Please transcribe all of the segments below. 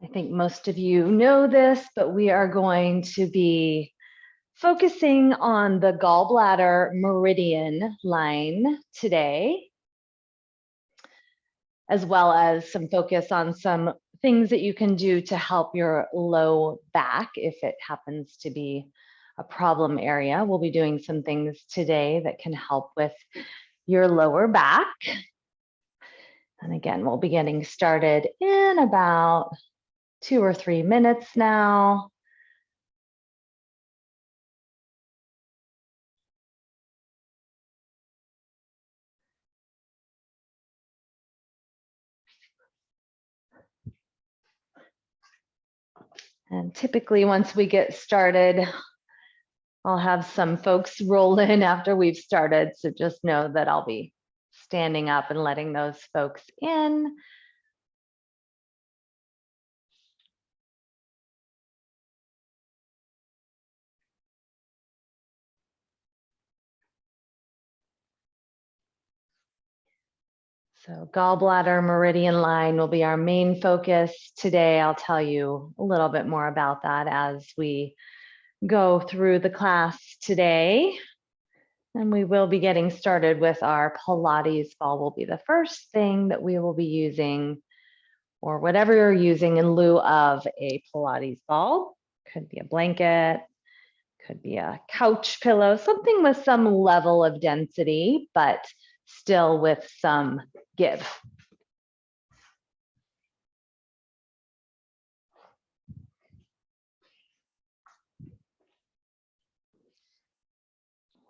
I think most of you know this, but we are going to be focusing on the gallbladder meridian line today, as well as some focus on some things that you can do to help your low back if it happens to be a problem area. We'll be doing some things today that can help with your lower back. And again, we'll be getting started in about 2 or 3 minutes now. And typically once we get started, I'll have some folks roll in after we've started. So just know that I'll be standing up and letting those folks in. So gallbladder meridian line will be our main focus today. I'll tell you a little bit more about that as we go through the class today. And we will be getting started with our Pilates ball will be the first thing that we will be using, or whatever you're using in lieu of a Pilates ball. Could be a blanket, could be a couch pillow, something with some level of density, but still with some give.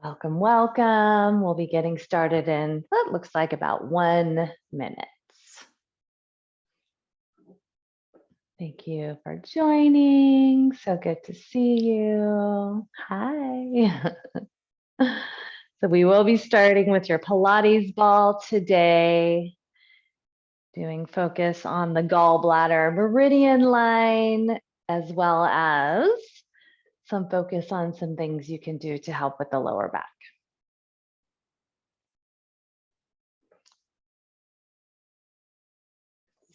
Welcome, welcome. We'll be getting started in what looks like about 1 minute. Thank you for joining. So good to see you. Hi. So we will be starting with your Pilates ball today, doing focus on the gallbladder meridian line, as well as some focus on some things you can do to help with the lower back.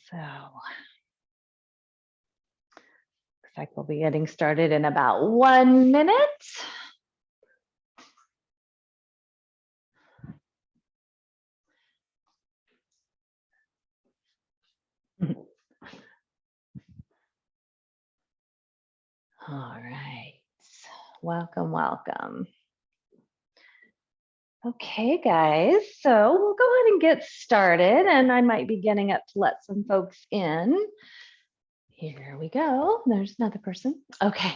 So looks like we'll be getting started in about 1 minute. All right, welcome, welcome. Okay, guys, so we'll go ahead and get started, and I might be getting up to let some folks in. Here we go. There's another person. Okay.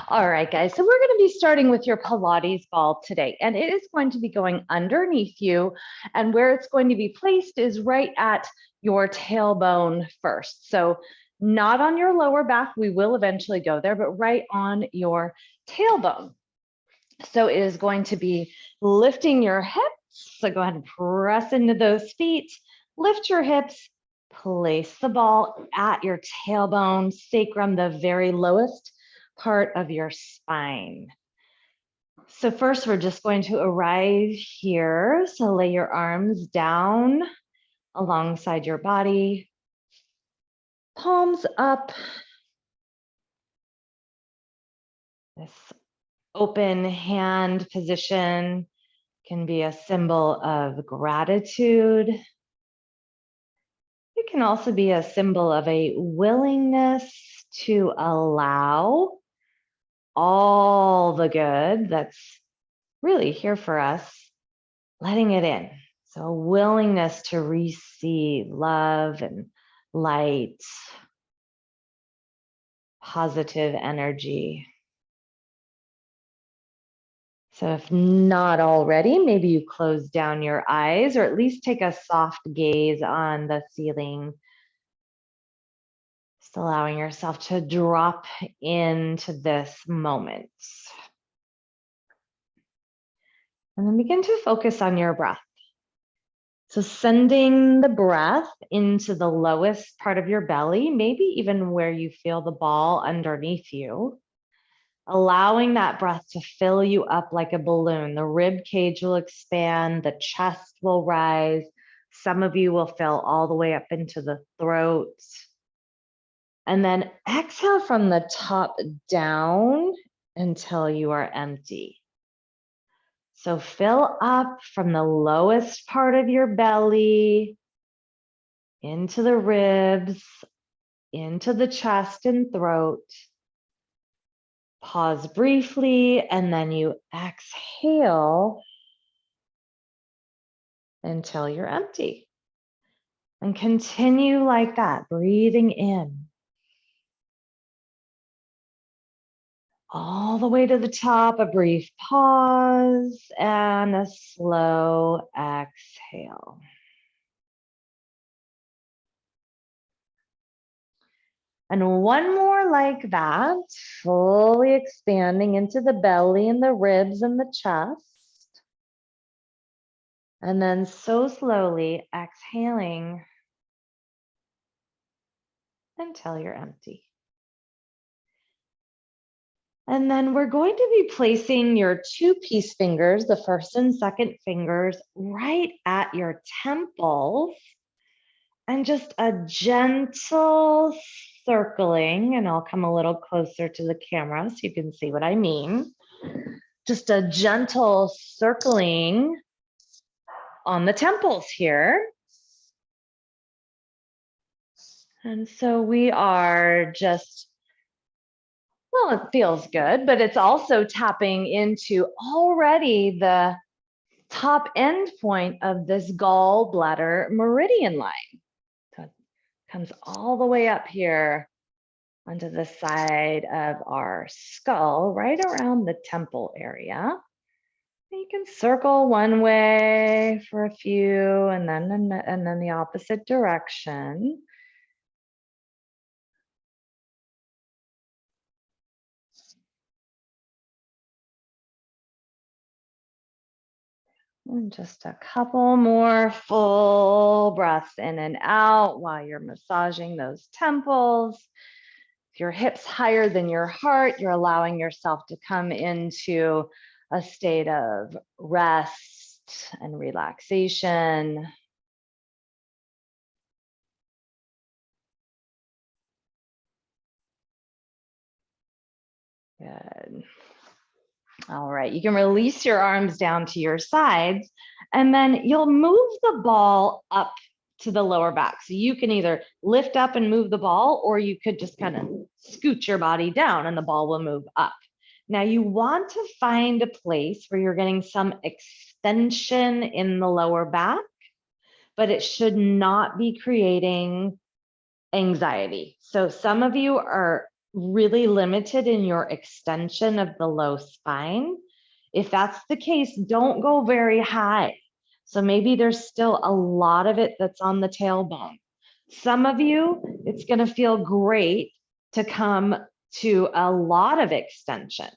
All right, guys. So we're going to be starting with your Pilates ball today, and it is going to be going underneath you, and where it's going to be placed is right at your tailbone first. So not on your lower back. We will eventually go there, but right on your tailbone. So it is going to be lifting your hips. So go ahead and press into those feet, lift your hips, place the ball at your tailbone, sacrum, the very lowest part of your spine. So first we're just going to arrive here. So lay your arms down alongside your body, palms up. This open hand position can be a symbol of gratitude. It can also be a symbol of a willingness to allow all the good that's really here for us, letting it in. So a willingness to receive love and light, positive energy. So if not already, maybe you close down your eyes or at least take a soft gaze on the ceiling. Just allowing yourself to drop into this moment. And then begin to focus on your breath. So sending the breath into the lowest part of your belly, maybe even where you feel the ball underneath you. Allowing that breath to fill you up like a balloon. The rib cage will expand, the chest will rise. Some of you will fill all the way up into the throat. And then exhale from the top down until you are empty. So fill up from the lowest part of your belly into the ribs, into the chest and throat. Pause briefly, and then you exhale until you're empty. And continue like that, breathing in. All the way to the top, a brief pause and a slow exhale. And one more like that, fully expanding into the belly and the ribs and the chest. And then so slowly exhaling until you're empty. And then we're going to be placing your two peace fingers, the first and second fingers, right at your temples, and just a gentle circling, and I'll come a little closer to the camera so you can see what I mean. Just a gentle circling on the temples here. And so we are just, well, it feels good, but it's also tapping into already the top end point of this gallbladder meridian line. So it comes all the way up here onto the side of our skull, right around the temple area. You can circle one way for a few and then the opposite direction. And just a couple more full breaths in and out while you're massaging those temples. If your hips higher than your heart, you're allowing yourself to come into a state of rest and relaxation. Good. All right, you can release your arms down to your sides, and then you'll move the ball up to the lower back. So you can either lift up and move the ball, or you could just kind of scoot your body down and the ball will move up. Now you want to find a place where you're getting some extension in the lower back, but it should not be creating anxiety. So some of you are really limited in your extension of the low spine. If that's the case, don't go very high. So maybe there's still a lot of it that's on the tailbone. Some of you, it's going to feel great to come to a lot of extension.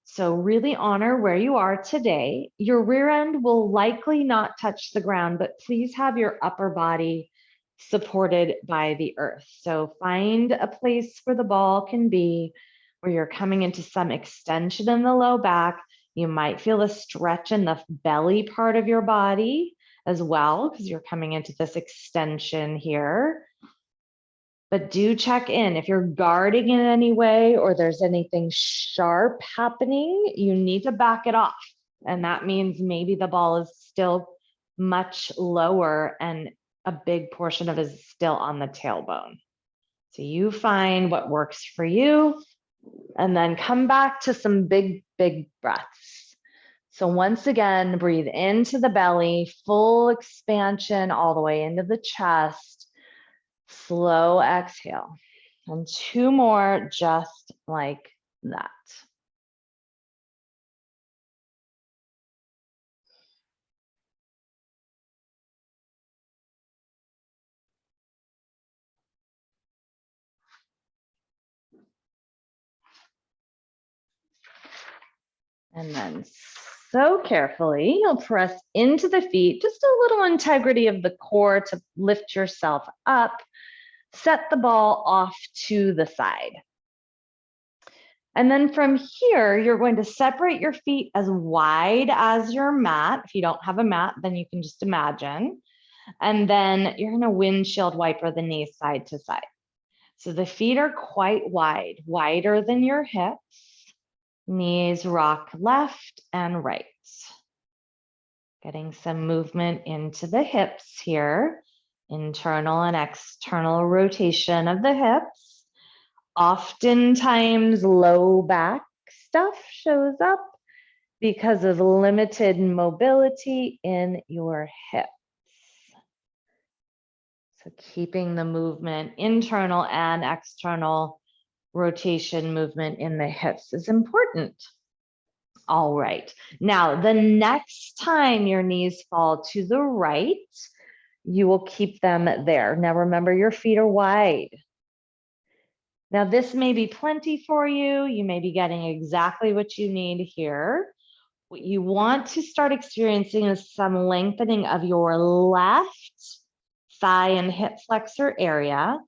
So really honor where you are today. Your rear end will likely not touch the ground, but please have your upper body supported by the earth. So find a place where the ball can be, where you're coming into some extension in the low back. You might feel a stretch in the belly part of your body as well, because you're coming into this extension here. But do check in. If you're guarding in any way or there's anything sharp happening, you need to back it off. And that means maybe the ball is still much lower and a big portion of it is still on the tailbone. So you find what works for you and then come back to some big, big breaths. So once again, breathe into the belly, full expansion all the way into the chest. Slow exhale, and two more just like that. And then so carefully, you'll press into the feet, just a little integrity of the core to lift yourself up. Set the ball off to the side. And then from here, you're going to separate your feet as wide as your mat. If you don't have a mat, then you can just imagine. And then you're going to windshield wiper the knees side to side. So the feet are quite wide, wider than your hips. Knees rock left and right. Getting some movement into the hips here. Internal and external rotation of the hips. Oftentimes low back stuff shows up because of limited mobility in your hips. So keeping the movement, internal and external rotation movement in the hips is important. All right, now the next time your knees fall to the right, you will keep them there. Now remember, your feet are wide. Now this may be plenty for you. You may be getting exactly what you need here. What you want to start experiencing is some lengthening of your left thigh and hip flexor area.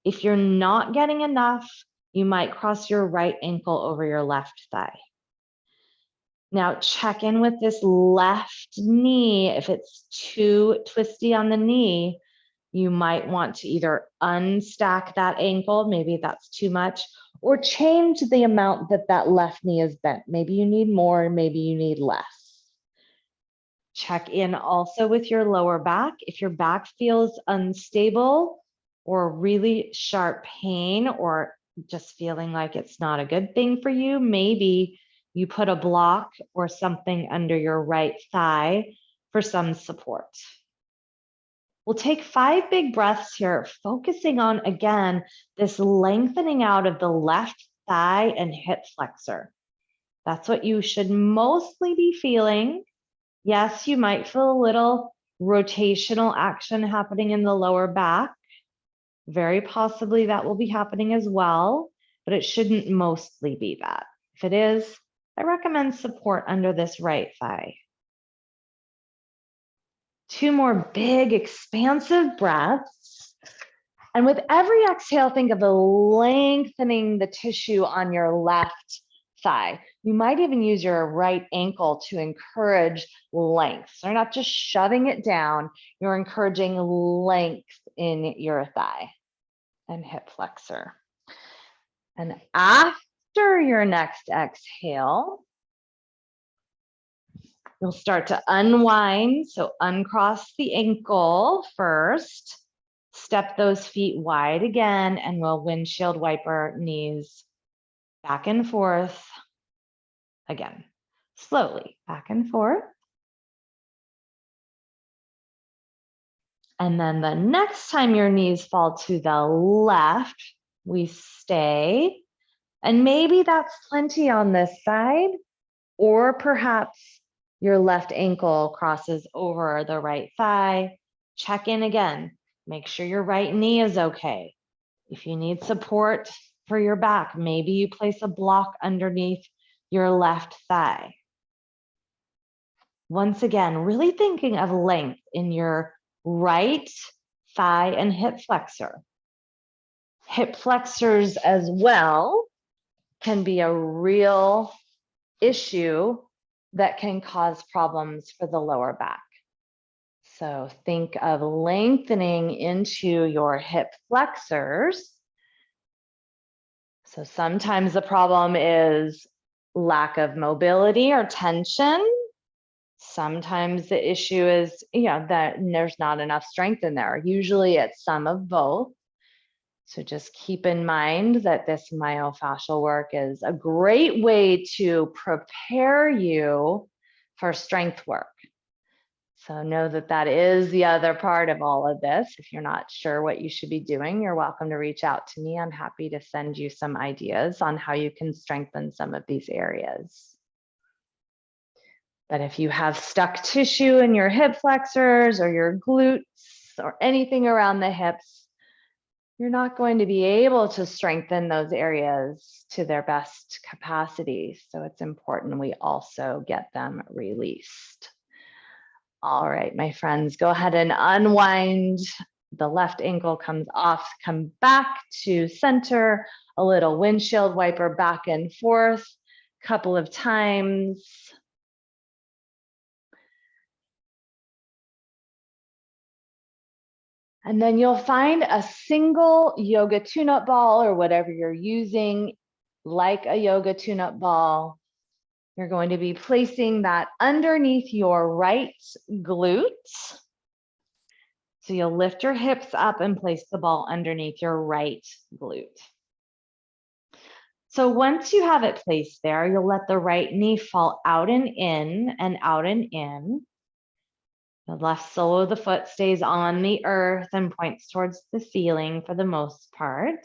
If you're not getting enough, you might cross your right ankle over your left thigh. Now check in with this left knee. If it's too twisty on the knee, you might want to either unstack that ankle, maybe that's too much, or change the amount that that left knee is bent. Maybe you need more, maybe you need less. Check in also with your lower back. If your back feels unstable or really sharp pain or just feeling like it's not a good thing for you, maybe you put a block or something under your right thigh for some support. We'll take 5 big breaths here, focusing on, again, this lengthening out of the left thigh and hip flexor. That's what you should mostly be feeling. Yes, you might feel a little rotational action happening in the lower back. Very possibly that will be happening as well, but it shouldn't mostly be that. If it is, I recommend support under this right thigh. 2 more big, expansive breaths. And with every exhale, think of lengthening the tissue on your left thigh. You might even use your right ankle to encourage length. So you're not just shoving it down, you're encouraging length in your thigh and hip flexor. And after your next exhale, you'll start to unwind. So uncross the ankle first, step those feet wide again, and we'll windshield wiper knees back and forth again, slowly back and forth. And then the next time your knees fall to the left, we stay. And maybe that's plenty on this side, or perhaps your left ankle crosses over the right thigh. Check in again. Make sure your right knee is okay. If you need support for your back, maybe you place a block underneath your left thigh. Once again, really thinking of length in your right thigh and hip flexor. Hip flexors as well can be a real issue that can cause problems for the lower back. So think of lengthening into your hip flexors. So sometimes the problem is lack of mobility or tension. Sometimes the issue is, that there's not enough strength in there. Usually it's some of both. So just keep in mind that this myofascial work is a great way to prepare you for strength work. So know that that is the other part of all of this. If you're not sure what you should be doing, you're welcome to reach out to me. I'm happy to send you some ideas on how you can strengthen some of these areas. But if you have stuck tissue in your hip flexors or your glutes or anything around the hips, you're not going to be able to strengthen those areas to their best capacity. So it's important we also get them released. All right, my friends, go ahead and unwind. The left ankle comes off, come back to center, a little windshield wiper back and forth, a couple of times. And then you'll find a single yoga tune-up ball or whatever you're using, like a yoga tune-up ball. You're going to be placing that underneath your right glute. So you'll lift your hips up and place the ball underneath your right glute. So once you have it placed there, you'll let the right knee fall out and in and out and in. The left sole of the foot stays on the earth and points towards the ceiling for the most part.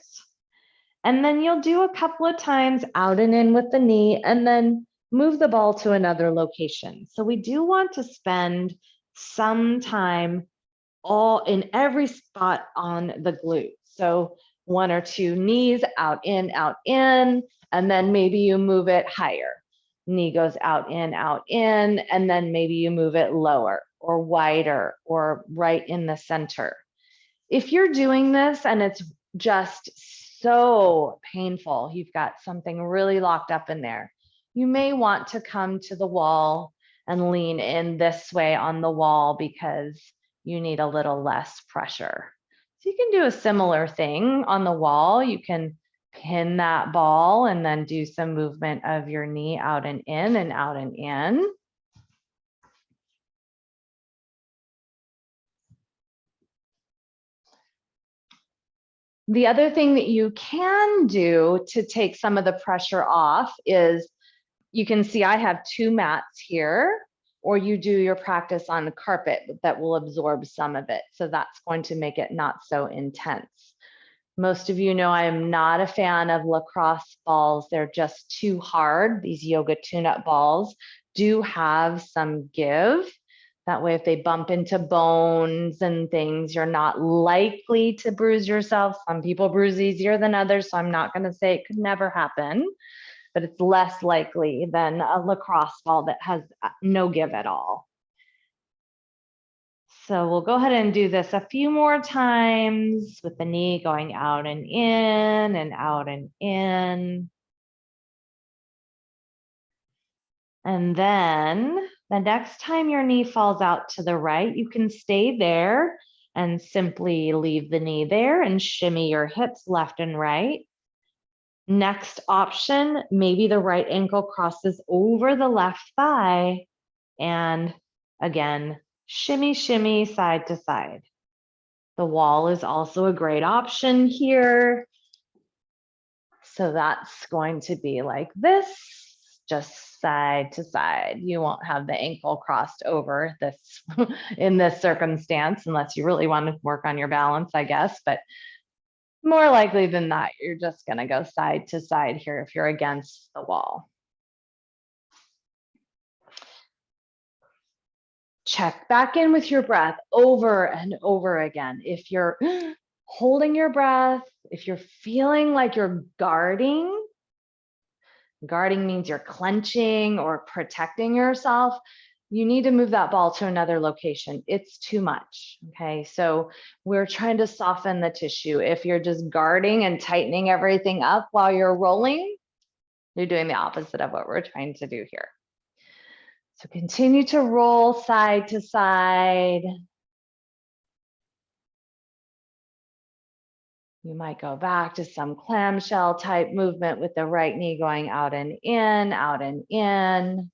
And then you'll do a couple of times out and in with the knee and then move the ball to another location. So we do want to spend some time all in every spot on the glute. So 1 or 2 knees out, in, and then maybe you move it higher. Knee goes out, in, and then maybe you move it lower or wider or right in the center. If you're doing this and it's just so painful, you've got something really locked up in there, you may want to come to the wall and lean in this way on the wall because you need a little less pressure. So you can do a similar thing on the wall. You can pin that ball and then do some movement of your knee out and in and out and in. The other thing that you can do to take some of the pressure off is, you can see I have 2 mats here, or you do your practice on the carpet that will absorb some of it. So that's going to make it not so intense. Most of you know I am not a fan of lacrosse balls. They're just too hard. These yoga tune-up balls do have some give. That way, if they bump into bones and things, you're not likely to bruise yourself. Some people bruise easier than others, so I'm not going to say it could never happen, but it's less likely than a lacrosse ball that has no give at all. So we'll go ahead and do this a few more times with the knee going out and in and out and in. And then the next time your knee falls out to the right, you can stay there and simply leave the knee there and shimmy your hips left and right. Next option, maybe the right ankle crosses over the left thigh, and again, shimmy, shimmy side to side. The wall is also a great option here. So that's going to be like this, just side to side. You won't have the ankle crossed over this in this circumstance, unless you really want to work on your balance, I guess. But more likely than not, you're just going to go side to side here if you're against the wall. Check back in with your breath over and over again. If you're holding your breath, if you're feeling like you're guarding means you're clenching or protecting yourself, you need to move that ball to another location. It's too much, okay? So we're trying to soften the tissue. If you're just guarding and tightening everything up while you're rolling, you're doing the opposite of what we're trying to do here. So continue to roll side to side. You might go back to some clamshell type movement with the right knee going out and in, out and in.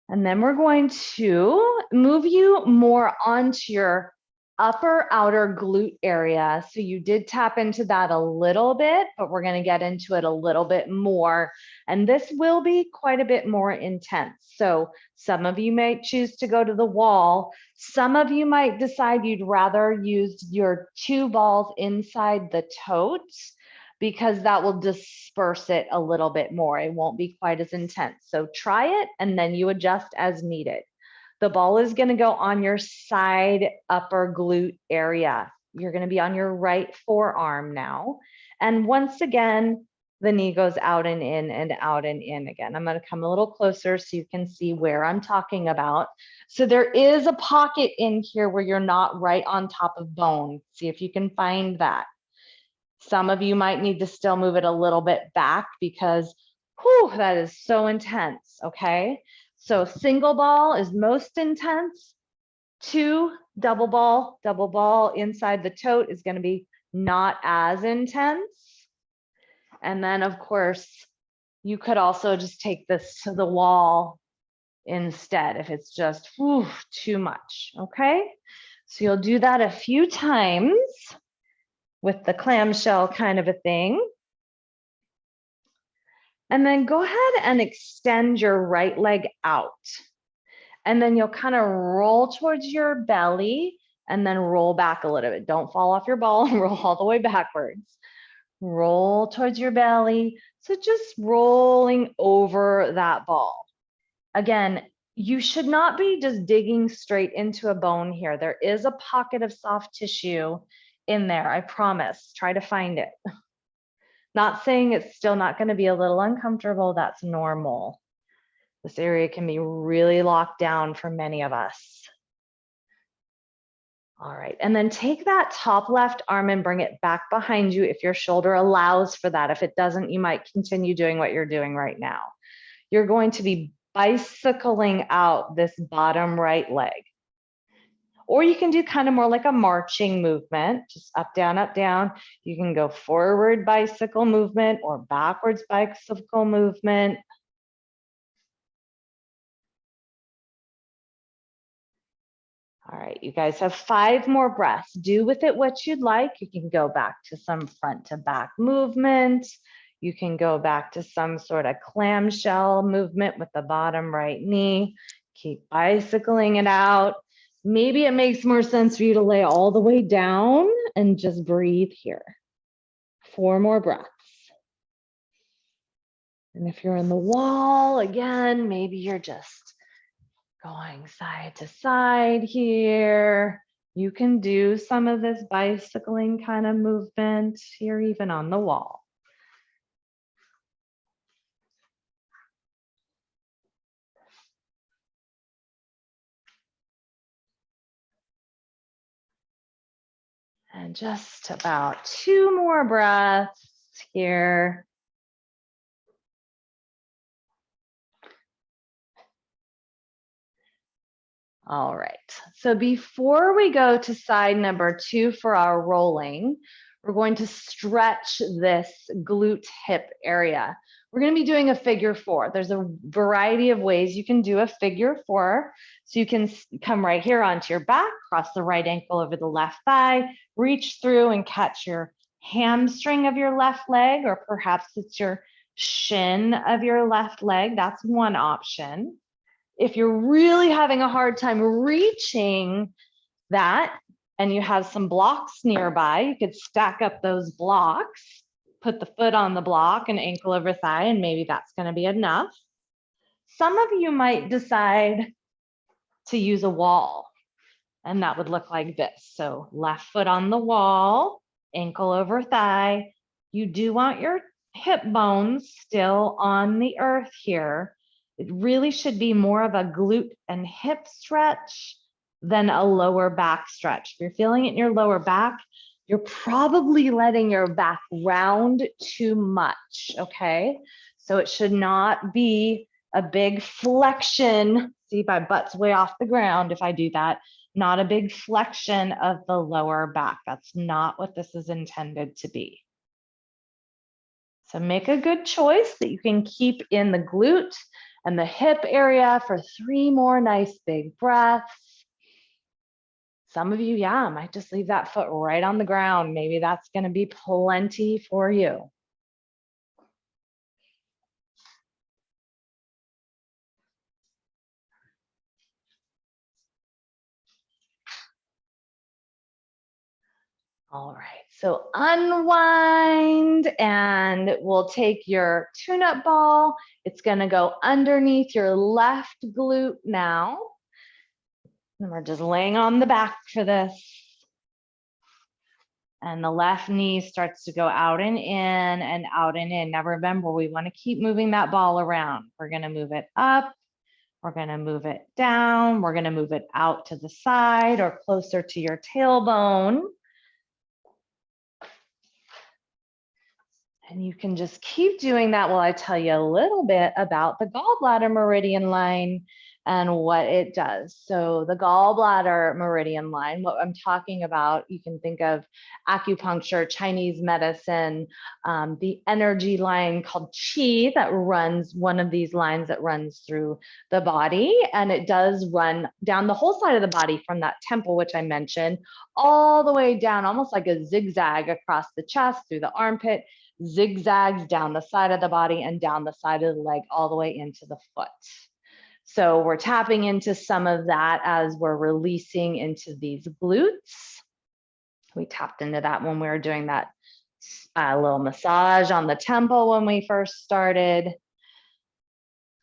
And then we're going to move you more onto your upper outer glute area. So you did tap into that a little bit, but we're going to get into it a little bit more. And this will be quite a bit more intense. So some of you might choose to go to the wall. Some of you might decide you'd rather use your 2 balls inside the totes, because that will disperse it a little bit more. It won't be quite as intense. So try it and then you adjust as needed. The ball is going to go on your side upper glute area. You're going to be on your right forearm now. And once again, the knee goes out and in and out and in again. I'm going to come a little closer so you can see where I'm talking about. So there is a pocket in here where you're not right on top of bone. See if you can find that. Some of you might need to still move it a little bit back because that is so intense, okay? So single ball is most intense. 2, double ball inside the tote is going to be not as intense. And then of course, you could also just take this to the wall instead if it's just too much, okay? So you'll do that a few times with the clamshell kind of a thing. And then go ahead and extend your right leg out. And then you'll kind of roll towards your belly and then roll back a little bit. Don't fall off your ball and roll all the way backwards. Roll towards your belly. So just rolling over that ball. Again, you should not be just digging straight into a bone here. There is a pocket of soft tissue in there, I promise. Try to find it. Not saying it's still not going to be a little uncomfortable. That's normal. This area can be really locked down for many of us. All right, and then take that top left arm and bring it back behind you if your shoulder allows for that. If it doesn't, you might continue doing what you're doing right now. You're going to be bicycling out this bottom right leg. Or you can do kind of more like a marching movement, just up, down, up, down. You can go forward bicycle movement or backwards bicycle movement. All right, you guys have 5 more breaths. Do with it what you'd like. You can go back to some front to back movement. You can go back to some sort of clamshell movement with the bottom right knee. Keep bicycling it out. Maybe it makes more sense for you to lay all the way down and just breathe here. 4 more breaths. And if you're in the wall, again, maybe you're just going side to side here. You can do some of this bicycling kind of movement here, even on the wall. And just about 2 more breaths here. All right, so before we go to side number 2 for our rolling, we're going to stretch this glute hip area. We're going to be doing a figure 4. There's a variety of ways you can do a figure 4. So you can come right here onto your back, cross the right ankle over the left thigh, reach through and catch your hamstring of your left leg, or perhaps it's your shin of your left leg. That's one option. If you're really having a hard time reaching that and you have some blocks nearby, you could stack up those blocks, put the foot on the block and ankle over thigh, and maybe that's going to be enough. Some of you might decide to use a wall, and that would look like this. So left foot on the wall, ankle over thigh. You do want your hip bones still on the earth here. It really should be more of a glute and hip stretch than a lower back stretch. If you're feeling it in your lower back, you're probably letting your back round too much, okay? So it should not be a big flexion. See, my butt's way off the ground if I do that. Not a big flexion of the lower back. That's not what this is intended to be. So make a good choice that you can keep in the glute and the hip area for 3 more nice big breaths. Some of you, yeah, might just leave that foot right on the ground. Maybe that's going to be plenty for you. All right, so unwind, and we'll take your tune-up ball. It's going to go underneath your left glute now. And we're just laying on the back for this. And the left knee starts to go out and in and out and in. Now remember, we want to keep moving that ball around. We're going to move it up. We're going to move it down. We're going to move it out to the side or closer to your tailbone. And you can just keep doing that while I tell you a little bit about the gallbladder meridian line and what it does. So the gallbladder meridian line, what I'm talking about, you can think of acupuncture, Chinese medicine, the energy line called qi that runs, one of these lines that runs through the body. And it does run down the whole side of the body from that temple, which I mentioned, all the way down, almost like a zigzag across the chest, through the armpit, zigzags down the side of the body and down the side of the leg, all the way into the foot. So we're tapping into some of that as we're releasing into these glutes. We tapped into that when we were doing that little massage on the temple when we first started.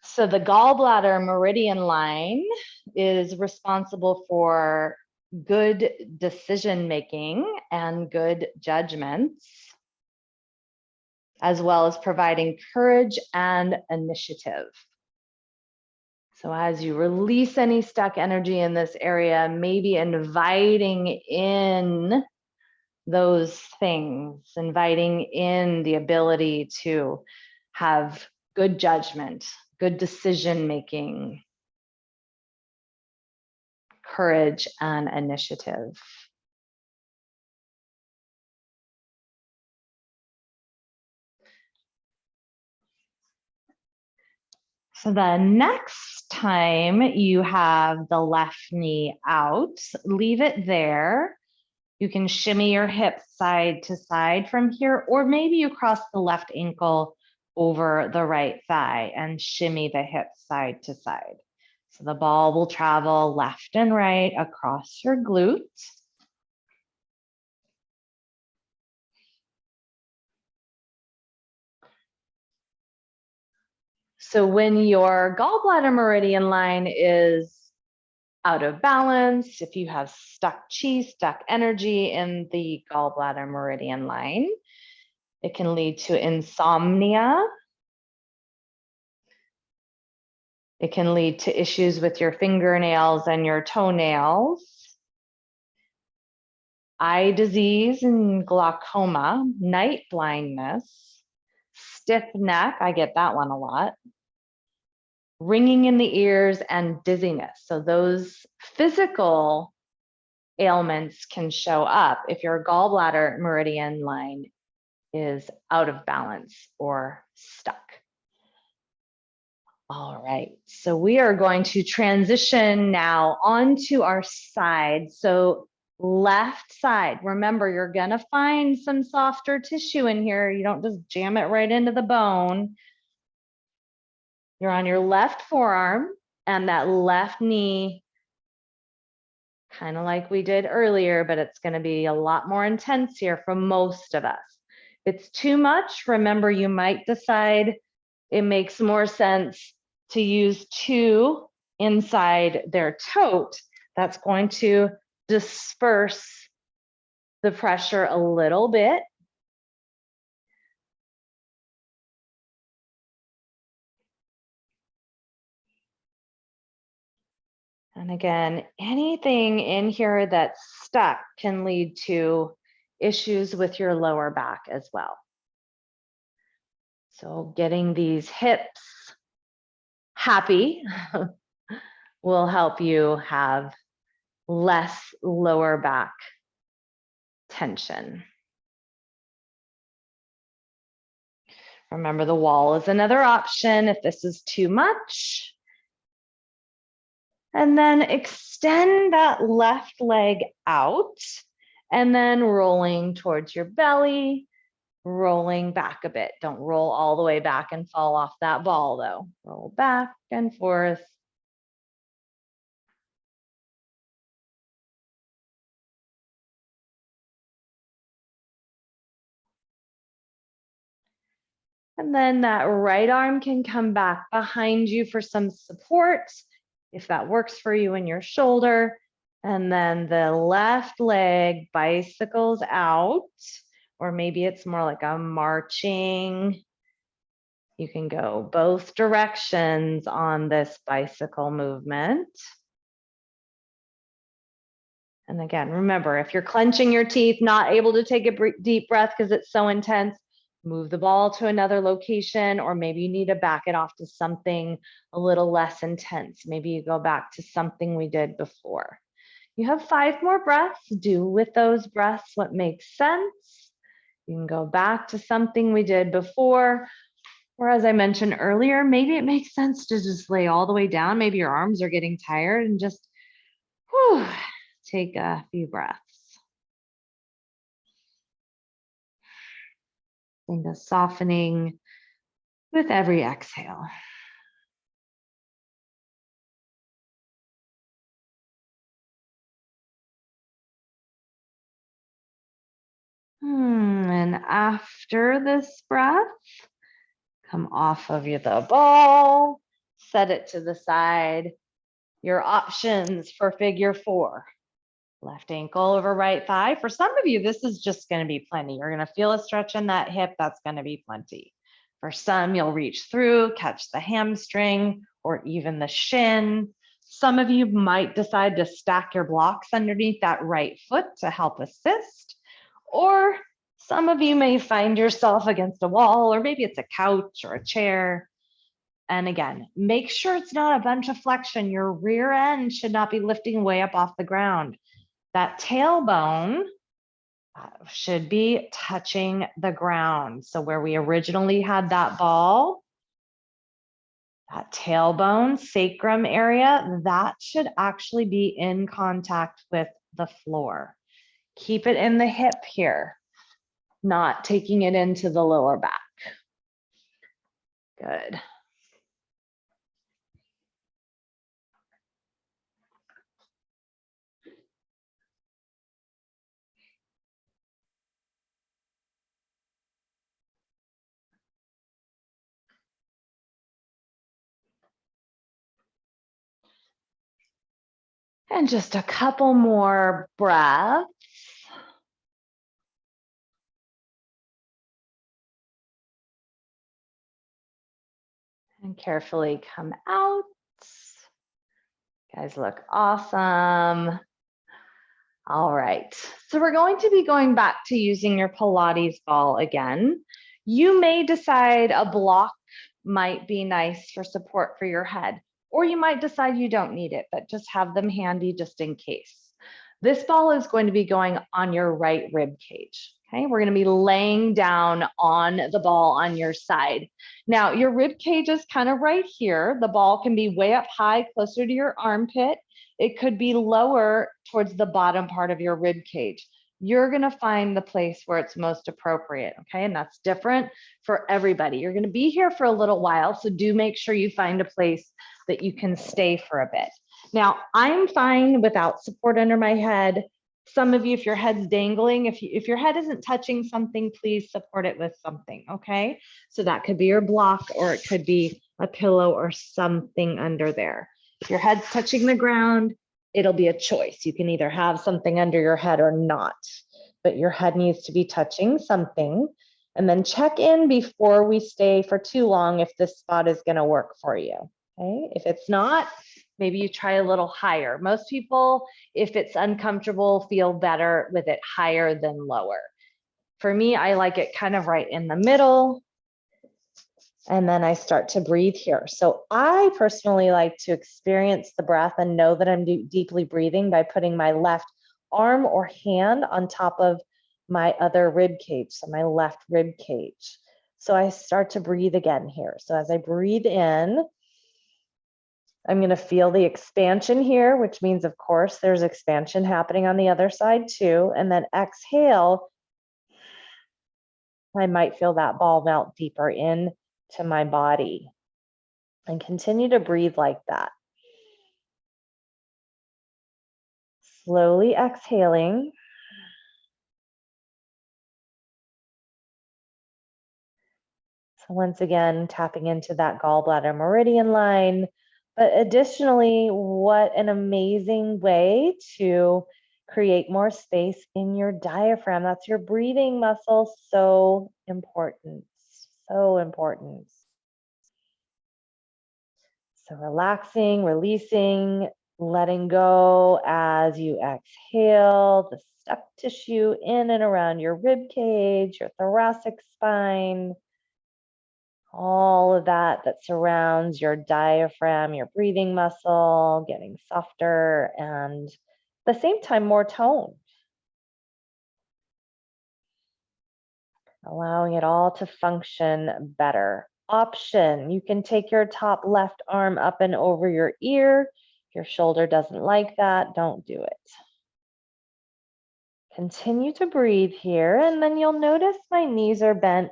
So the gallbladder meridian line is responsible for good decision-making and good judgments, as well as providing courage and initiative. So as you release any stuck energy in this area, maybe inviting in those things, inviting in the ability to have good judgment, good decision-making, courage and initiative. So the next time you have the left knee out, leave it there. You can shimmy your hips side to side from here, or maybe you cross the left ankle over the right thigh and shimmy the hips side to side. So the ball will travel left and right across your glutes. So when your gallbladder meridian line is out of balance, if you have stuck chi, stuck energy in the gallbladder meridian line, it can lead to insomnia. It can lead to issues with your fingernails and your toenails, eye disease and glaucoma, night blindness, stiff neck, I get that one a lot, ringing in the ears, and dizziness. So those physical ailments can show up if your gallbladder meridian line is out of balance or stuck. All right, so we are going to transition now onto our side. So left side, remember, you're gonna find some softer tissue in here. You don't just jam it right into the bone. You're on your left forearm and that left knee, kind of like we did earlier, but it's gonna be a lot more intense here for most of us. If it's too much, remember, you might decide it makes more sense to use two inside their tote. That's going to disperse the pressure a little bit. And again, anything in here that's stuck can lead to issues with your lower back as well. So getting these hips happy will help you have less lower back tension. Remember, the wall is another option if this is too much. And then extend that left leg out and then rolling towards your belly, rolling back a bit. Don't roll all the way back and fall off that ball though. Roll back and forth. And then that right arm can come back behind you for some support, if that works for you in your shoulder. And then the left leg bicycles out, or maybe it's more like a marching. You can go both directions on this bicycle movement. And again, remember, if you're clenching your teeth, not able to take a deep breath because it's so intense, move the ball to another location, or maybe you need to back it off to something a little less intense. Maybe you go back to something we did before. You have 5 more breaths. Do with those breaths what makes sense. You can go back to something we did before, or as I mentioned earlier, maybe it makes sense to just lay all the way down. Maybe your arms are getting tired and just take a few breaths. Think of softening with every exhale. And after this breath, come off of the ball, set it to the side. Your options for figure 4. Left ankle over right thigh. For some of you, this is just going to be plenty. You're going to feel a stretch in that hip. That's going to be plenty. For some, you'll reach through, catch the hamstring or even the shin. Some of you might decide to stack your blocks underneath that right foot to help assist. Or some of you may find yourself against a wall, or maybe it's a couch or a chair. And again, make sure it's not a bunch of flexion. Your rear end should not be lifting way up off the ground. That tailbone should be touching the ground. So where we originally had that ball, that tailbone, sacrum area, that should actually be in contact with the floor. Keep it in the hip here, not taking it into the lower back. Good. And just a couple more breaths. And carefully come out. You guys look awesome. All right, so we're going to be going back to using your Pilates ball again. You may decide a block might be nice for support for your head, or you might decide you don't need it, but just have them handy just in case. This ball is going to be going on your right rib cage. Okay, we're going to be laying down on the ball on your side. Now, your rib cage is kind of right here. The ball can be way up high, closer to your armpit. It could be lower towards the bottom part of your rib cage. You're going to find the place where it's most appropriate. Okay, and that's different for everybody. You're going to be here for a little while, so do make sure you find a place that you can stay for a bit. Now, I'm fine without support under my head. Some of you, if your head's dangling, if your head isn't touching something, please support it with something, okay? So that could be your block, or it could be a pillow or something under there. If your head's touching the ground, it'll be a choice. You can either have something under your head or not, but your head needs to be touching something. And then check in before we stay for too long if this spot is gonna work for you, okay? If it's not, maybe you try a little higher. Most people, if it's uncomfortable, feel better with it higher than lower. For me, I like it kind of right in the middle. And then I start to breathe here. So I personally like to experience the breath and know that I'm deeply breathing by putting my left arm or hand on top of my other rib cage, so my left rib cage. So I start to breathe again here. So as I breathe in, I'm going to feel the expansion here, which means, of course, there's expansion happening on the other side too. And then exhale, I might feel that ball melt deeper in to my body, and continue to breathe like that. Slowly exhaling. So once again, tapping into that gallbladder meridian line. But additionally, what an amazing way to create more space in your diaphragm. That's your breathing muscle. So important. So important. So relaxing, releasing, Letting go as you exhale, the step tissue in and around your rib cage, your thoracic spine, all of that that surrounds your diaphragm, your breathing muscle, getting softer and at the same time more toned. Allowing it all to function better. Option, you can take your top left arm up and over your ear. If your shoulder doesn't like that, don't do it. Continue to breathe here, and then you'll notice my knees are bent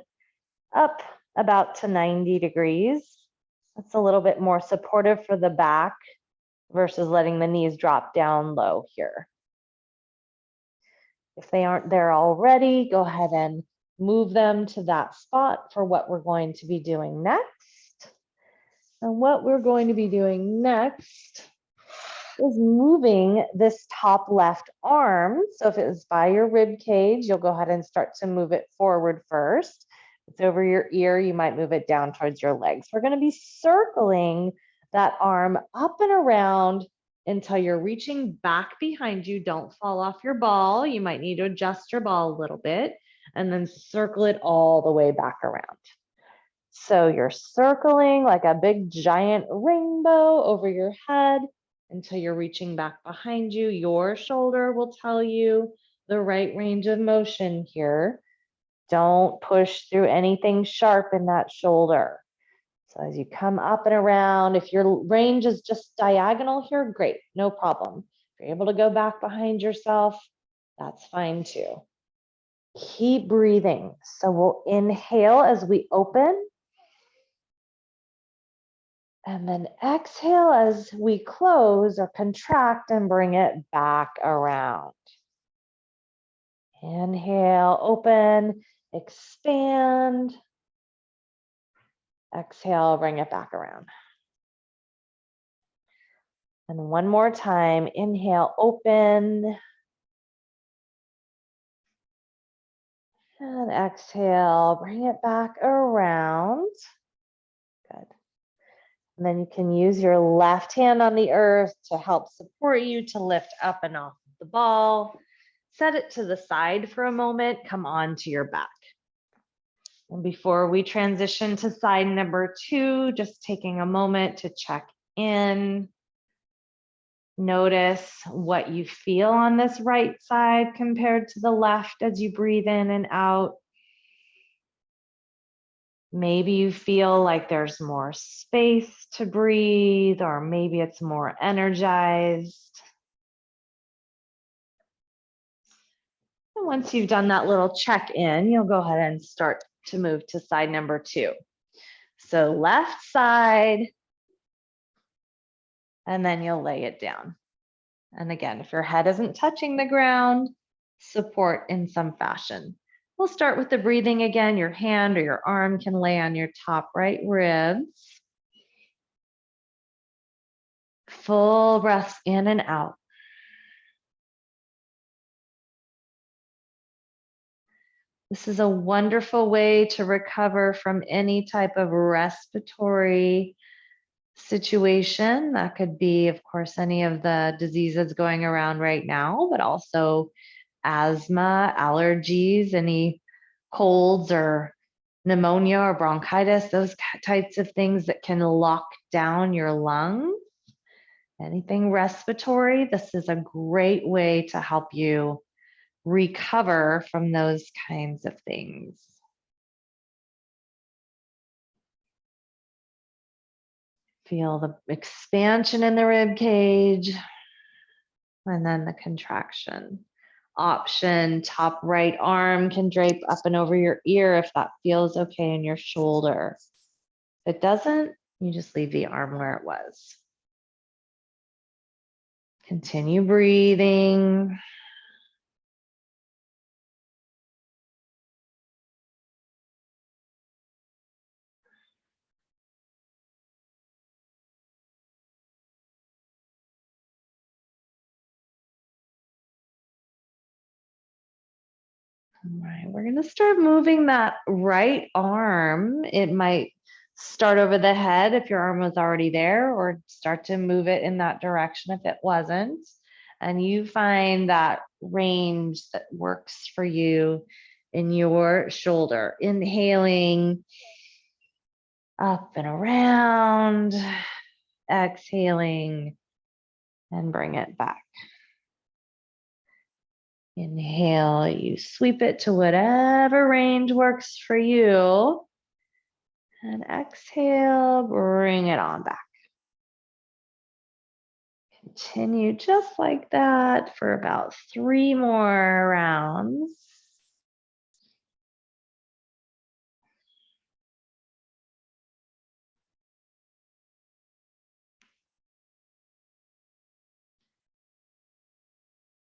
up about to 90 degrees. That's a little bit more supportive for the back versus letting the knees drop down low here. If they aren't there already, go ahead and move them to that spot for what we're going to be doing next. And what we're going to be doing next is moving this top left arm. So if it was by your rib cage, you'll go ahead and start to move it forward first. If it's over your ear, you might move it down towards your legs. We're going to be circling that arm up and around until you're reaching back behind you. Don't fall off your ball. You might need to adjust your ball a little bit and then circle it all the way back around. So you're circling like a big giant rainbow over your head until you're reaching back behind you. Your shoulder will tell you the right range of motion here. Don't push through anything sharp in that shoulder. So as you come up and around, if your range is just diagonal here, great, no problem. If you're able to go back behind yourself, that's fine too. Keep breathing. So we'll inhale as we open. And then exhale as we close or contract and bring it back around. Inhale, open, expand. Exhale, bring it back around. And one more time, inhale, open. And exhale, bring it back around. Good. And then you can use your left hand on the earth to help support you to lift up and off the ball. Set it to the side for a moment, come on to your back. And before we transition to side number 2, just taking a moment to check in. Notice what you feel on this right side compared to the left as you breathe in and out. Maybe you feel like there's more space to breathe, or maybe it's more energized. And once you've done that little check-in, you'll go ahead and start to move to side number 2. So left side, and then you'll lay it down. And again, if your head isn't touching the ground, support in some fashion. We'll start with the breathing again. Your hand or your arm can lay on your top right ribs. Full breaths in and out. This is a wonderful way to recover from any type of respiratory situation. That could be, of course, any of the diseases going around right now, but also asthma, allergies, any colds or pneumonia or bronchitis, those types of things that can lock down your lungs. Anything respiratory, this is a great way to help you recover from those kinds of things. Feel the expansion in the rib cage and then the contraction. Option, top right arm can drape up and over your ear if that feels okay in your shoulder. If it doesn't, you just leave the arm where it was. Continue breathing. All right, we're going to start moving that right arm. It might start over the head if your arm was already there, or start to move it in that direction if it wasn't. And you find that range that works for you in your shoulder. Inhaling up and around, exhaling, and bring it back. Inhale, you sweep it to whatever range works for you. And exhale, bring it on back. Continue just like that for about 3 more rounds.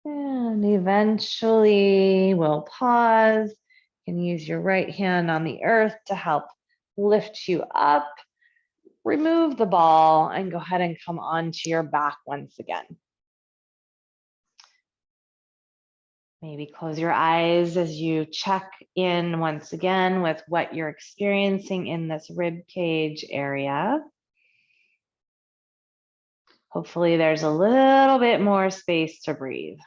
And eventually we'll pause. You can use your right hand on the earth to help lift you up. Remove the ball and go ahead and come onto your back once again. Maybe close your eyes as you check in once again with what you're experiencing in this rib cage area. Hopefully there's a little bit more space to breathe.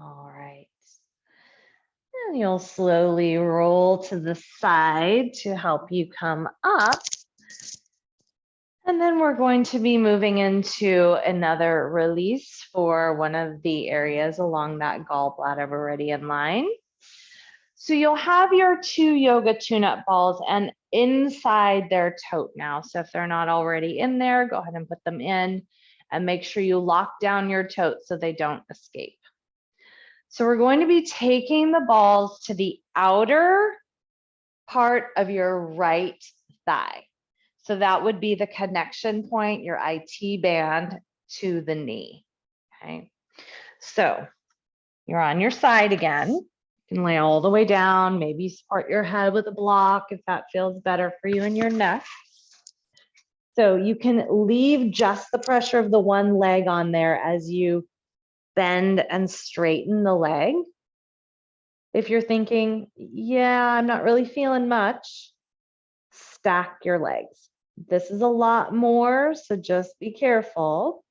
All right. And you'll slowly roll to the side to help you come up. And then we're going to be moving into another release for one of the areas along that gallbladder meridian line. So you'll have your 2 yoga tune-up balls and inside their tote now. So if they're not already in there, go ahead and put them in and make sure you lock down your tote so they don't escape. So we're going to be taking the balls to the outer part of your right thigh. So that would be the connection point, your IT band to the knee. Okay. So you're on your side again. You can lay all the way down, maybe support your head with a block if that feels better for you in your neck. So you can leave just the pressure of the one leg on there as you bend and straighten the leg. If you're thinking, yeah, I'm not really feeling much, stack your legs. This is a lot more, so just be careful.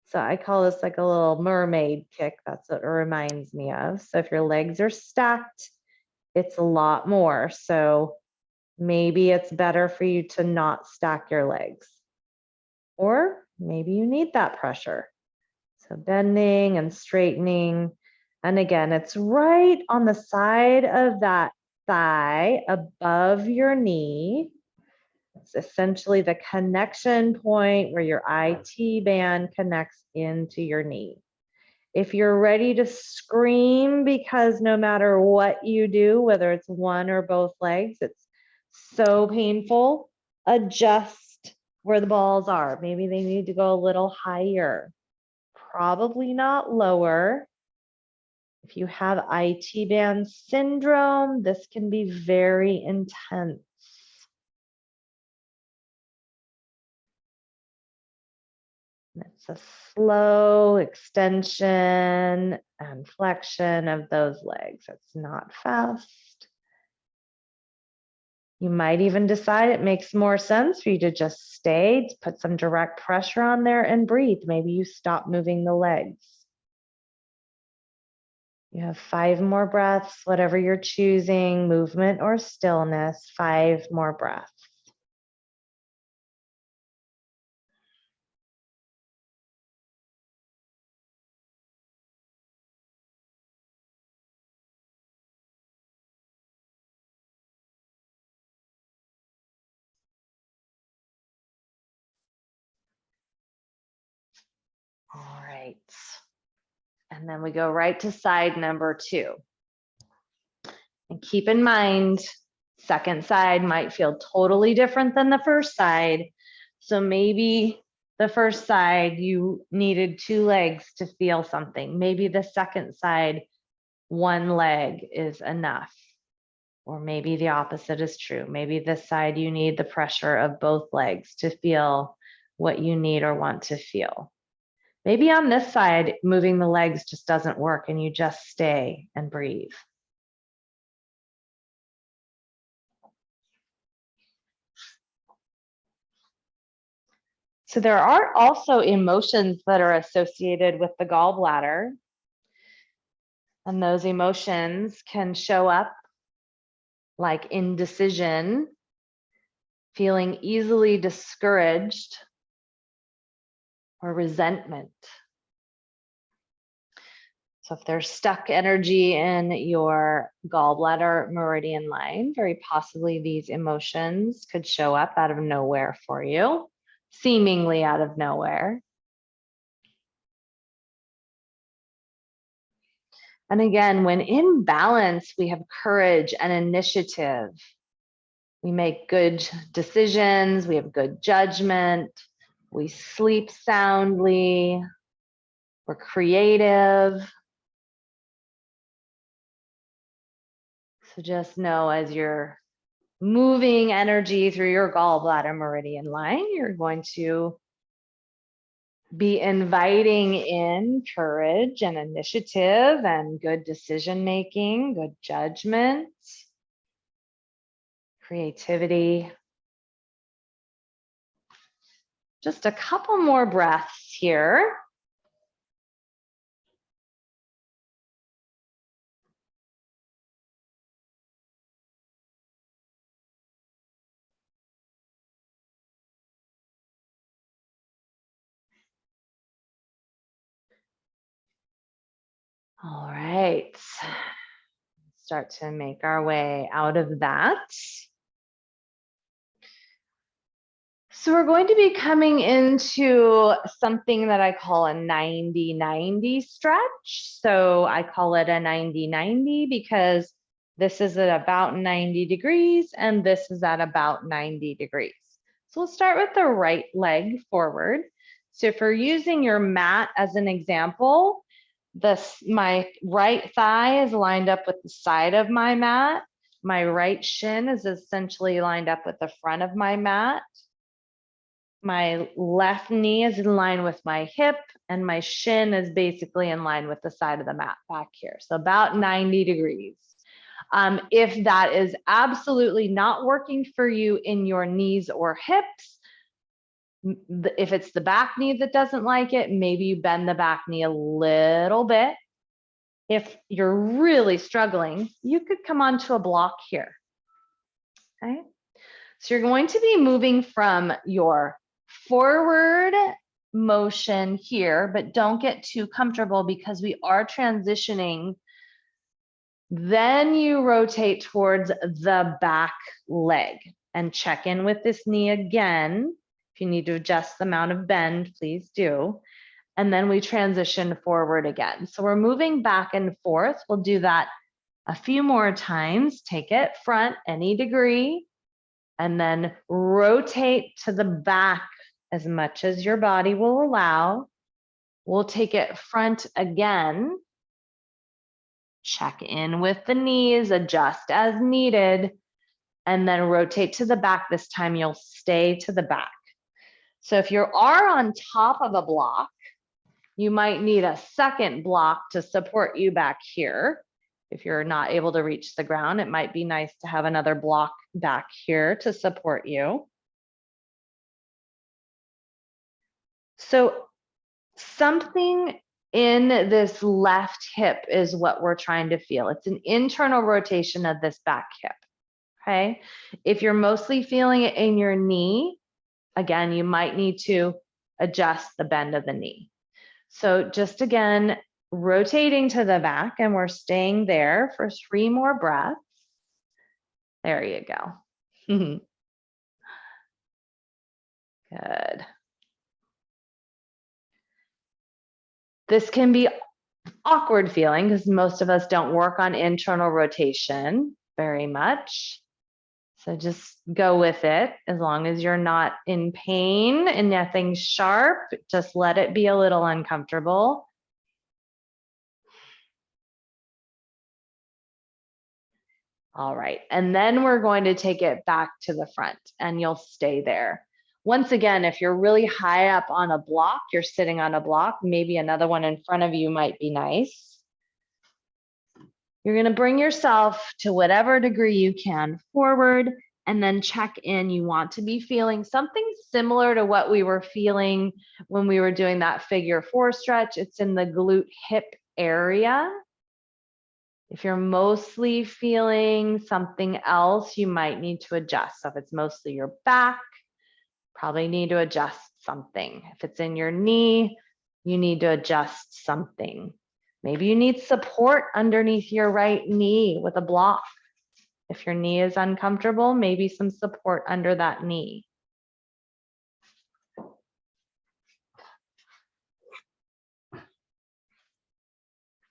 So I call this like a little mermaid kick. That's what it reminds me of. So if your legs are stacked, it's a lot more. So maybe it's better for you to not stack your legs. Or maybe you need that pressure. So bending and straightening. And again, it's right on the side of that thigh above your knee. It's essentially the connection point where your IT band connects into your knee. If you're ready to scream because no matter what you do, whether it's one or both legs, it's so painful, adjust where the balls are. Maybe they need to go a little higher, probably not lower. If you have IT band syndrome, this can be very intense. It's a slow extension and flexion of those legs. It's not fast. You might even decide it makes more sense for you to just stay, put some direct pressure on there and breathe. Maybe you stop moving the legs. You have 5 more breaths, whatever you're choosing, movement or stillness, 5 more breaths. All right. And then we go right to side number 2. And keep in mind, second side might feel totally different than the first side. So maybe the first side, you needed 2 legs to feel something. Maybe the second side, 1 leg is enough. Or maybe the opposite is true. Maybe this side, you need the pressure of both legs to feel what you need or want to feel. Maybe on this side, moving the legs just doesn't work and you just stay and breathe. So there are also emotions that are associated with the gallbladder. And those emotions can show up like indecision, feeling easily discouraged, or resentment. So if there's stuck energy in your gallbladder meridian line, very possibly these emotions could show up out of nowhere for you, seemingly out of nowhere. And again, when in balance, we have courage and initiative. We make good decisions, we have good judgment, we sleep soundly, we're creative. So just know as you're moving energy through your gallbladder meridian line, you're going to be inviting in courage and initiative and good decision making, good judgment, creativity. Just a couple more breaths here. All right. Start to make our way out of that. So we're going to be coming into something that I call a 90-90 stretch. So I call it a 90-90 because this is at about 90 degrees and this is at about 90 degrees. So we'll start with the right leg forward. So if you're using your mat as an example, my right thigh is lined up with the side of my mat. My right shin is essentially lined up with the front of my mat. My left knee is in line with my hip and my shin is basically in line with the side of the mat back here. So about 90 degrees. If that is absolutely not working for you in your knees or hips, if it's the back knee that doesn't like it, maybe you bend the back knee a little bit. If you're really struggling, you could come onto a block here. Okay. So you're going to be moving from your forward motion here, but don't get too comfortable because we are transitioning. Then you rotate towards the back leg and check in with this knee again. If you need to adjust the amount of bend, please do. And then we transition forward again. So we're moving back and forth. We'll do that a few more times. Take it front any degree, and then rotate to the back as much as your body will allow. We'll take it front again. Check in with the knees, adjust as needed, and then rotate to the back. This time you'll stay to the back. So if you are on top of a block, you might need a second block to support you back here. If you're not able to reach the ground, it might be nice to have another block back here to support you. So something in this left hip is what we're trying to feel. It's an internal rotation of this back hip, okay? If you're mostly feeling it in your knee, again, you might need to adjust the bend of the knee. So just again, rotating to the back, and we're staying there for 3 more breaths. There you go. Good. This can be awkward feeling because most of us don't work on internal rotation very much. So just go with it. As long as you're not in pain and nothing's sharp, just let it be a little uncomfortable. All right, and then we're going to take it back to the front and you'll stay there. Once again, if you're really high up on a block, you're sitting on a block, maybe another one in front of you might be nice. You're going to bring yourself to whatever degree you can forward and then check in. You want to be feeling something similar to what we were feeling when we were doing that figure 4 stretch. It's in the glute hip area. If you're mostly feeling something else, you might need to adjust. So if it's mostly your back, probably need to adjust something. If it's in your knee, you need to adjust something. Maybe you need support underneath your right knee with a block. If your knee is uncomfortable, maybe some support under that knee.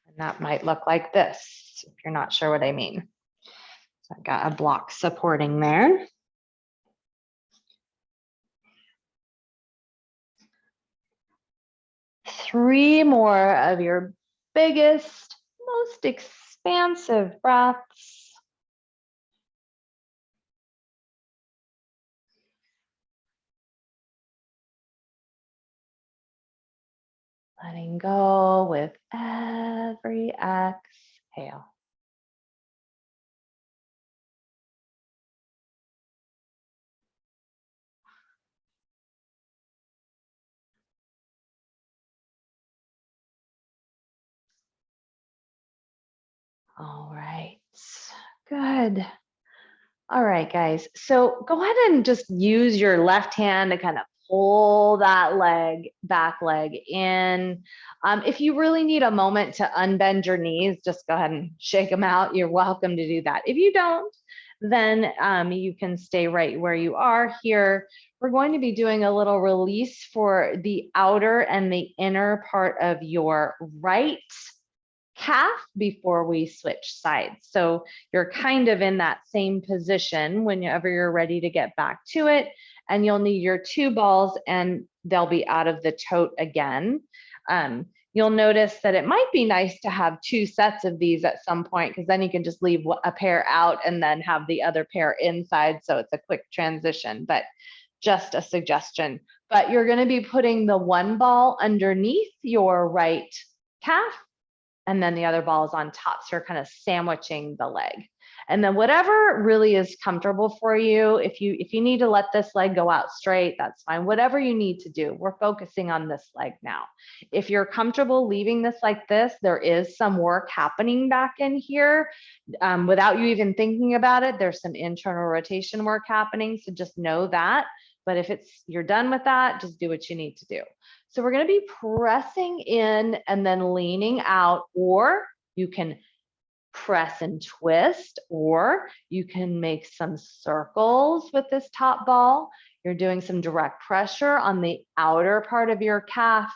And that might look like this, if you're not sure what I mean. So I've got a block supporting there. Three more of your biggest, most expansive breaths. Letting go with every exhale. All right, good. All right, guys. So go ahead and just use your left hand to kind of pull that leg, back leg in. If you really need a moment to unbend your knees, just go ahead and shake them out. You're welcome to do that. If you don't, then you can stay right where you are here. We're going to be doing a little release for the outer and the inner part of your right calf before we switch sides. So you're kind of in that same position whenever you're ready to get back to it. And you'll need your 2 balls and they'll be out of the tote again. You'll notice that it might be nice to have 2 sets of these at some point, because then you can just leave a pair out and then have the other pair inside. So it's a quick transition, but just a suggestion. But you're going to be putting the 1 ball underneath your right calf, and then the other ball is on top. So you're kind of sandwiching the leg. And then whatever really is comfortable for you, if you need to let this leg go out straight, that's fine. Whatever you need to do, we're focusing on this leg now. If you're comfortable leaving this like this, there is some work happening back in here without you even thinking about it. There's some internal rotation work happening. So just know that. But if you're done with that, just do what you need to do. So we're going to be pressing in and then leaning out, or you can press and twist, or you can make some circles with this top ball. You're doing some direct pressure on the outer part of your calf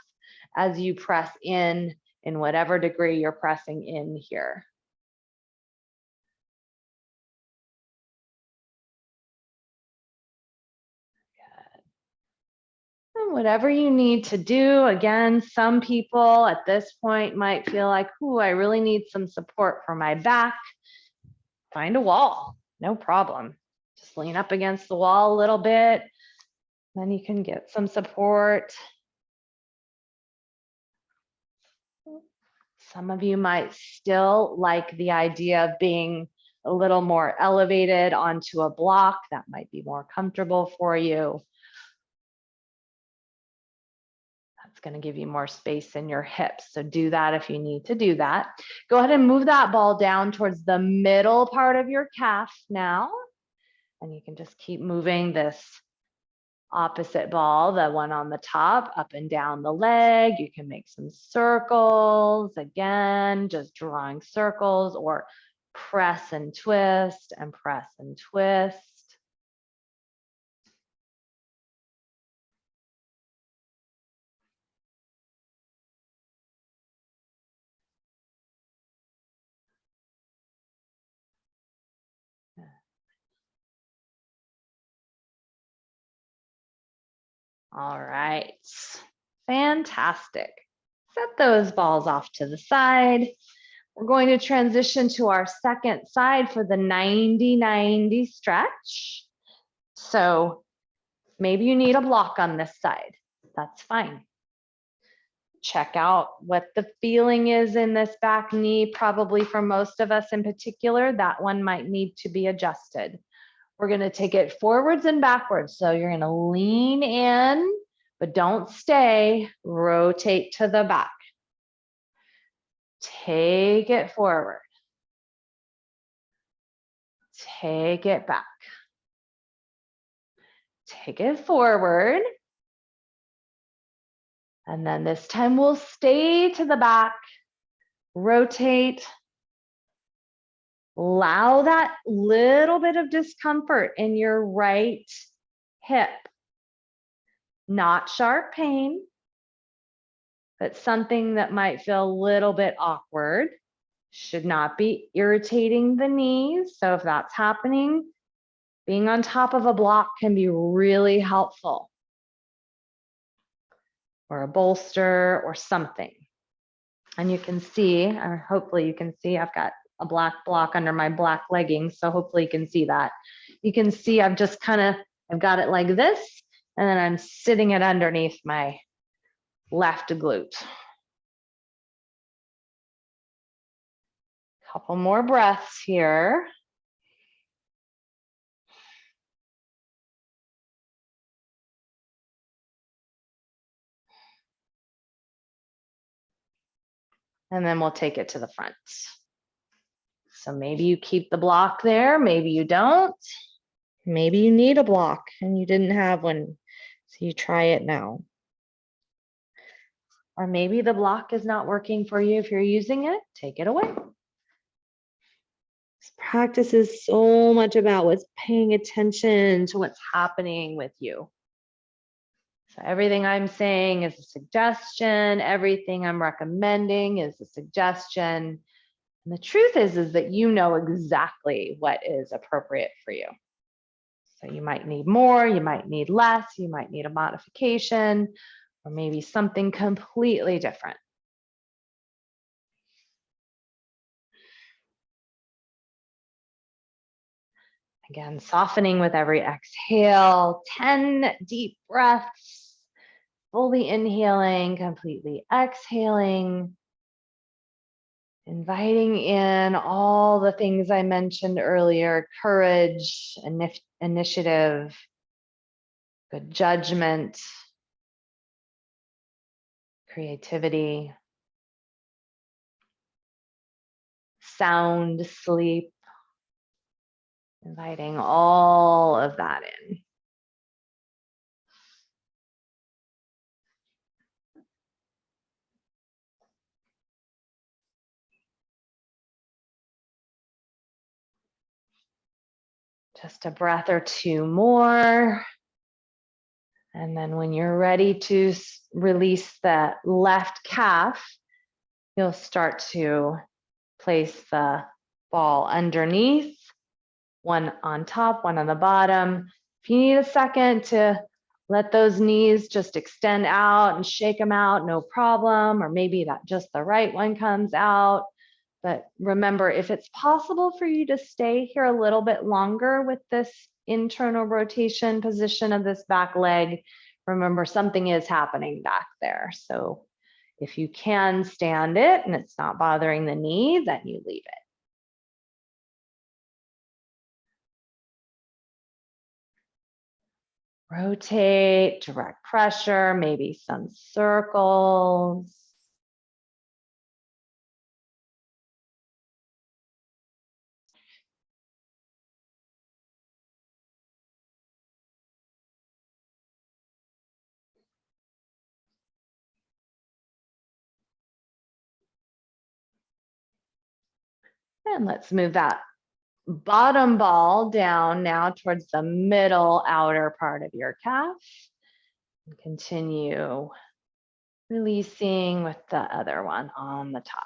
as you press in whatever degree you're pressing in here. Whatever you need to do. Again, some people at this point might feel like, ooh, I really need some support for my back. Find a wall, no problem. Just lean up against the wall a little bit. Then you can get some support. Some of you might still like the idea of being a little more elevated onto a block. That might be more comfortable for you. It's going to give you more space in your hips. So do that if you need to do that. Go ahead and move that ball down towards the middle part of your calf now. And you can just keep moving this opposite ball, the one on the top, up and down the leg. You can make some circles. Again, just drawing circles, or press and twist and press and twist. All right, fantastic. Set those balls off to the side. We're going to transition to our second side for the 90-90 stretch. So Maybe you need a block on this side. That's fine. Check out what the feeling is in this back knee. Probably for most of us in particular, that one might need to be adjusted. We're going to take it forwards and backwards. So you're going to lean in, but don't stay. Rotate to the back. Take it forward. Take it back. Take it forward. And then this time we'll stay to the back, rotate, allow that little bit of discomfort in your right hip. Not sharp pain, but something that might feel a little bit awkward. Should not be irritating the knees. So if that's happening, being on top of a block can be really helpful. Or a bolster or something. And you can see, or hopefully you can see, I've got a black block under my black leggings. So hopefully you can see that. You can see I've just I've got it like this, and then I'm sitting it underneath my left glute. Couple more breaths here. And then we'll take it to the front. So maybe you keep the block there, maybe you don't. Maybe you need a block and you didn't have one, so you try it now. Or maybe the block is not working for you. If you're using it, take it away. This practice is so much about what's paying attention to what's happening with you. So everything I'm saying is a suggestion. Everything I'm recommending is a suggestion. And the truth is that you know exactly what is appropriate for you. So you might need more, you might need less, you might need a modification, or maybe something completely different. Again, softening with every exhale, 10 deep breaths, fully inhaling, completely exhaling, inviting in all the things I mentioned earlier: courage, initiative, good judgment, creativity, sound sleep, inviting all of that in. Just a breath or two more. And then when you're ready to release the left calf, you'll start to place the ball underneath, one on top, one on the bottom. If you need a second to let those knees just extend out and shake them out, no problem. Or maybe that just the right one comes out. But remember, if it's possible for you to stay here a little bit longer with this internal rotation position of this back leg, remember something is happening back there. So if you can stand it and it's not bothering the knee, then you leave it. Rotate, direct pressure, maybe some circles. And let's move that bottom ball down now towards the middle outer part of your calf. And continue releasing with the other one on the top.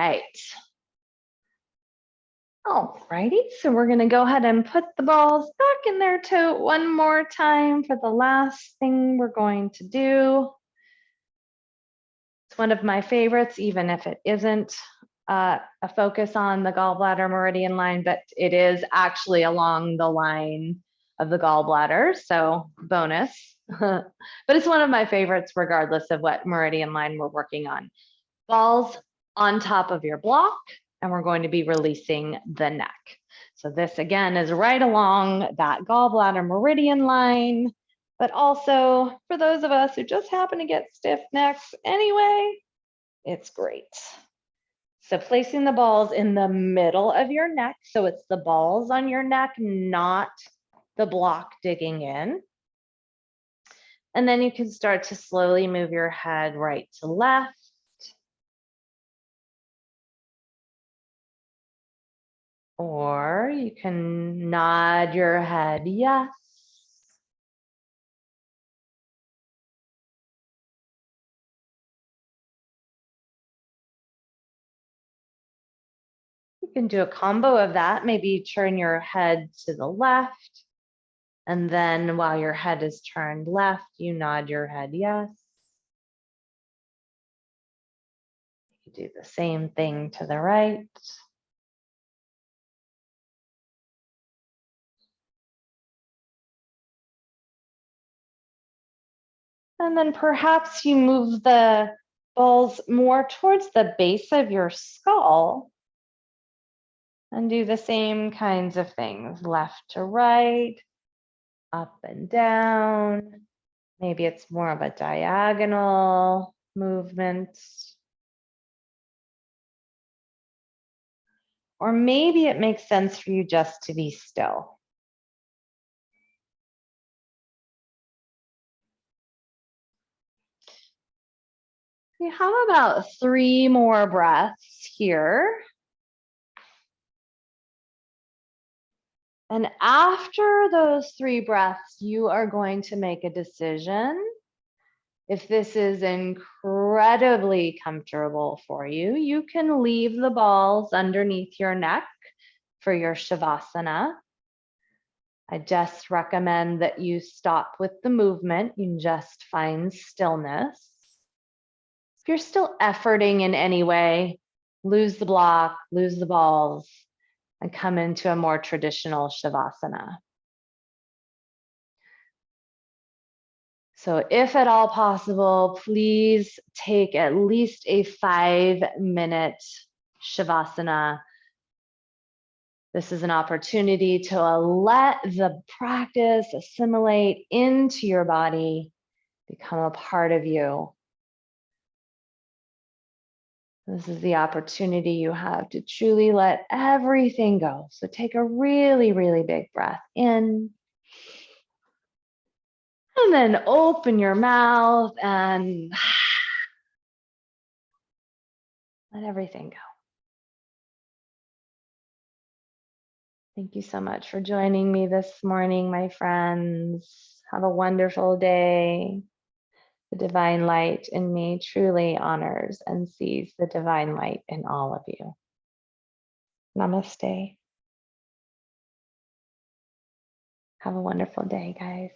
right. All righty, so we're gonna go ahead and put the balls back in their tote one more time for the last thing we're going to do. It's one of my favorites, even if it isn't a focus on the gallbladder meridian line, but it is actually along the line of the gallbladder, so bonus. But it's one of my favorites regardless of what meridian line we're working on. Balls on top of your block, and we're going to be releasing the neck. So this again is right along that gallbladder meridian line, but also for those of us who just happen to get stiff necks anyway, it's great. So placing the balls in the middle of your neck, so it's the balls on your neck, not the block digging in. And then you can start to slowly move your head right to left. Or you can nod your head yes. You can do a combo of that. Maybe turn your head to the left. And then while your head is turned left, you nod your head yes. You do the same thing to the right. And then perhaps you move the balls more towards the base of your skull and do the same kinds of things, left to right, up and down. Maybe it's more of a diagonal movement. Or maybe it makes sense for you just to be still. How about 3 more breaths here? And after those 3 breaths, you are going to make a decision. If this is incredibly comfortable for you, you can leave the balls underneath your neck for your Shavasana. I just recommend that you stop with the movement. You just find stillness. If you're still efforting in any way, lose the block, lose the balls, and come into a more traditional Shavasana. So if at all possible, please take at least a 5-minute Shavasana. This is an opportunity to let the practice assimilate into your body, become a part of you. This is the opportunity you have to truly let everything go. So take a really, really big breath in. And then open your mouth and let everything go. Thank you so much for joining me this morning, my friends. Have a wonderful day. The divine light in me truly honors and sees the divine light in all of you. Namaste. Have a wonderful day, guys.